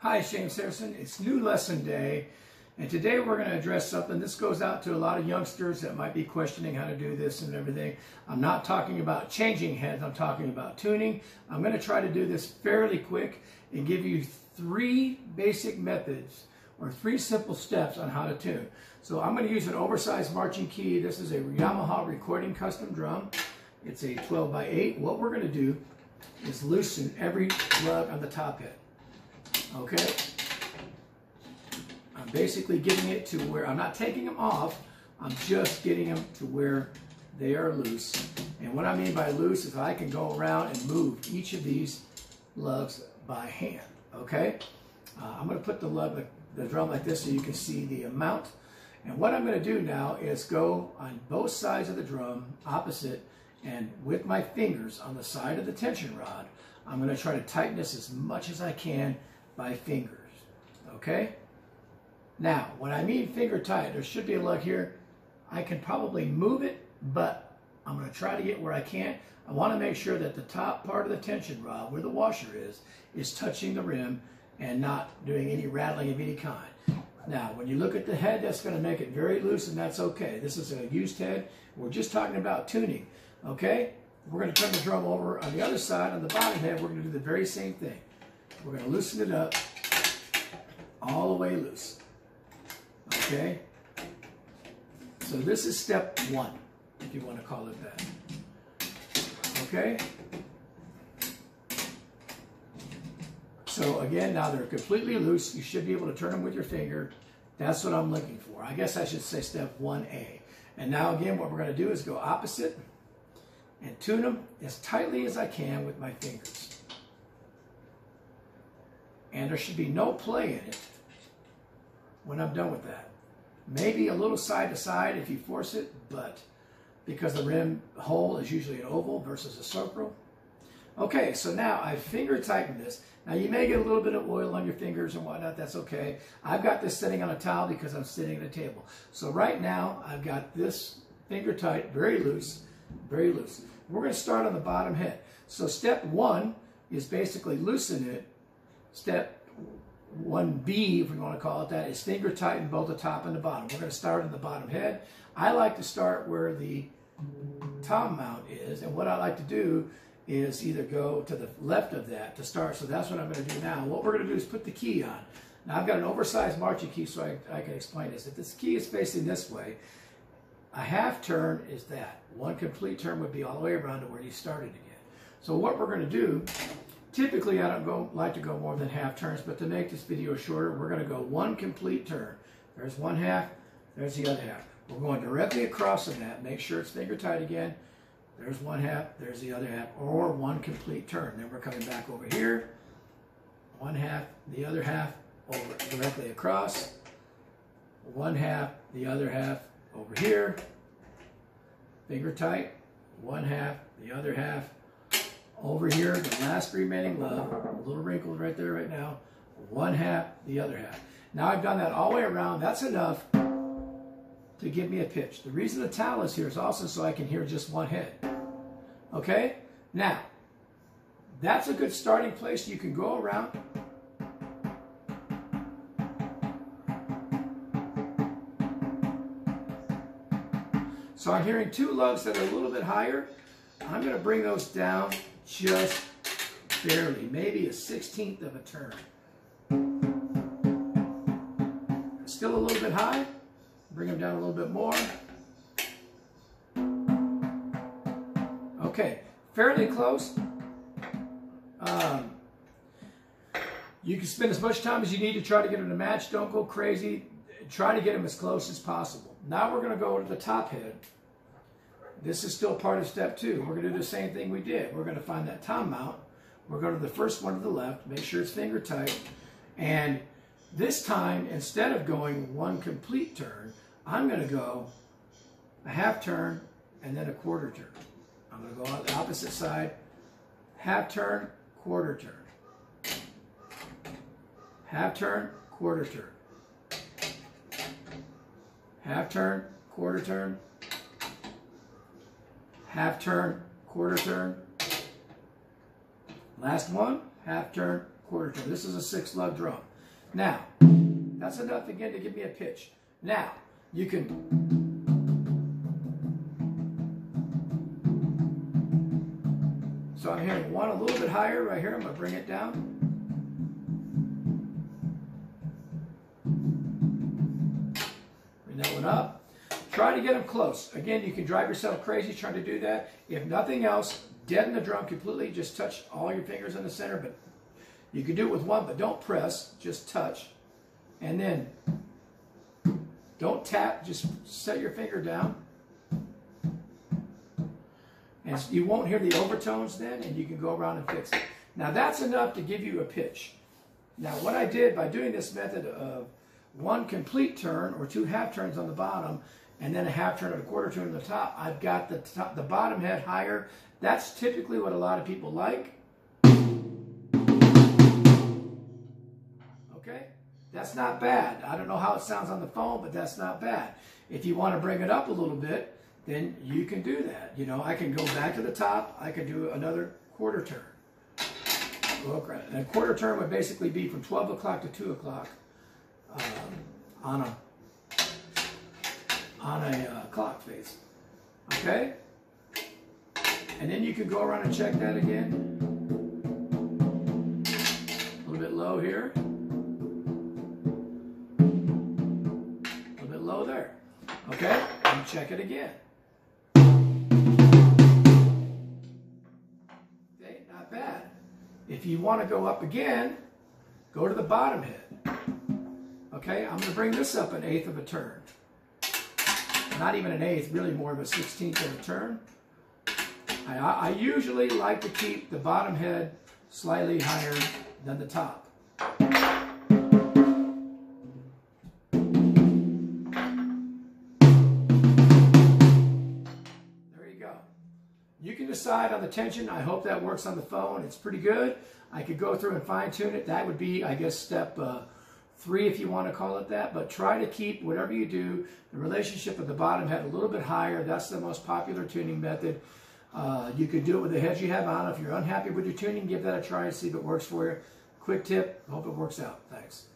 Hi, it's JamesAnimalHarrison. It's new lesson day, and today we're going to address something. This goes out to a lot of youngsters that might be questioning how to do this and everything. I'm not talking about changing heads, I'm talking about tuning. I'm going to try to do this fairly quick and give you three basic methods or three simple steps on how to tune. So I'm going to use an oversized marching key. This is a Yamaha recording custom drum. It's a 12x8. What we're going to do is loosen every lug on the top head. Okay, I'm basically getting it to where I'm not taking them off, I'm just getting them to where they are loose. And what I mean by loose is I can go around and move each of these lugs by hand. Okay, I'm going to put the drum like this so you can see the amount. And what I'm going to do now is go on both sides of the drum, opposite, and with my fingers on the side of the tension rod, I'm going to try to tighten this as much as I can by fingers. Okay? Now, when I mean finger tight, there should be a lug here. I can probably move it, but I'm going to try to get where I can. I want to make sure that the top part of the tension rod, where the washer is touching the rim and not doing any rattling of any kind. Now, when you look at the head, that's going to make it very loose, and that's okay. This is a used head. We're just talking about tuning. Okay? We're going to turn the drum over on the other side. On the bottom head, we're going to do the very same thing. We're going to loosen it up all the way loose. Okay? So this is step one, if you want to call it that. Okay? So again, now they're completely loose. You should be able to turn them with your finger. That's what I'm looking for. I guess I should say step 1A. And now again, what we're going to do is go opposite and tune them as tightly as I can with my fingers. And there should be no play in it when I'm done with that. Maybe a little side to side if you force it, but because the rim hole is usually an oval versus a circle. Okay, so now I've finger tightened this. Now you may get a little bit of oil on your fingers and whatnot, that's okay. I've got this sitting on a towel because I'm sitting at a table. So right now I've got this finger tight, very loose, very loose. We're going to start on the bottom head. So step one is basically loosen it. Step 1B, if we want to call it that, is finger tighten both the top and the bottom. We're going to start on the bottom head. I like to start where the tom mount is, and what I like to do is either go to the left of that to start. So that's what I'm going to do now. What we're going to do is put the key on. Now I've got an oversized marching key, so I can explain this. If this key is facing this way, a half turn is that. One complete turn would be all the way around to where you started again. So what we're going to do, typically I don't like to go more than half turns, but to make this video shorter, we're going to go one complete turn. There's one half, there's the other half. We're going directly across from that. Make sure it's finger tight again. There's one half, there's the other half, or one complete turn. Then we're coming back over here. One half, the other half, over directly across. One half, the other half, over here. Finger tight. One half, the other half, over here. The last remaining lug, a little wrinkled right there right now. One half, the other half. Now I've done that all the way around. That's enough to give me a pitch. The reason the towel is here is also so I can hear just one head. Okay? Now, that's a good starting place. You can go around. So I'm hearing two lugs that are a little bit higher. I'm going to bring those down just barely, maybe a 1/16 of a turn. Still a little bit high. Bring them down a little bit more. Okay, fairly close. You can spend as much time as you need to try to get them to match. Don't go crazy. Try to get them as close as possible. Now we're going to go to the top head. This is still part of step two. We're going to do the same thing we did. We're going to find that tom mount. We're going to the first one to the left. Make sure it's finger tight. And this time, instead of going one complete turn, I'm going to go a half turn and then a quarter turn. I'm going to go on the opposite side. Half turn, quarter turn. Half turn, quarter turn. Half turn, quarter turn. Half turn, quarter turn. Last one, half turn, quarter turn. This is a 6 lug drum. Now, that's enough again to give me a pitch. Now, you can so I'm hearing one a little bit higher right here. I'm going to bring it down. Bring that one up. Try to get them close. Again, you can drive yourself crazy trying to do that. If nothing else, deaden the drum completely. Just touch all your fingers in the center, but you can do it with one, but don't press. Just touch. And then don't tap. Just set your finger down. And you won't hear the overtones then, and you can go around and fix it. Now, that's enough to give you a pitch. Now, what I did by doing this method of one complete turn or two half turns on the bottom, and then a half turn and a quarter turn on the top, I've got the bottom head higher. That's typically what a lot of people like. Okay? That's not bad. I don't know how it sounds on the phone, but that's not bad. If you want to bring it up a little bit, then you can do that. You know, I can go back to the top. I can do another quarter turn. Okay. And a quarter turn would basically be from 12 o'clock to 2 o'clock on a clock face. Okay? And then you can go around and check that again. A little bit low here. A little bit low there. Okay? And check it again. Okay, not bad. If you want to go up again, go to the bottom head. Okay, I'm going to bring this up 1/8 of a turn. Not even 1/8, really more of a 16th of a turn. I usually like to keep the bottom head slightly higher than the top. There you go. You can decide on the tension. I hope that works on the phone. It's pretty good. I could go through and fine tune it. That would be, I guess, step 3 if you want to call it that. But try to keep, whatever you do, the relationship of the bottom head a little bit higher. That's the most popular tuning method. You could do it with the heads you have on. If you're unhappy with your tuning, give that a try and see if it works for you. Quick tip. Hope it works out. Thanks.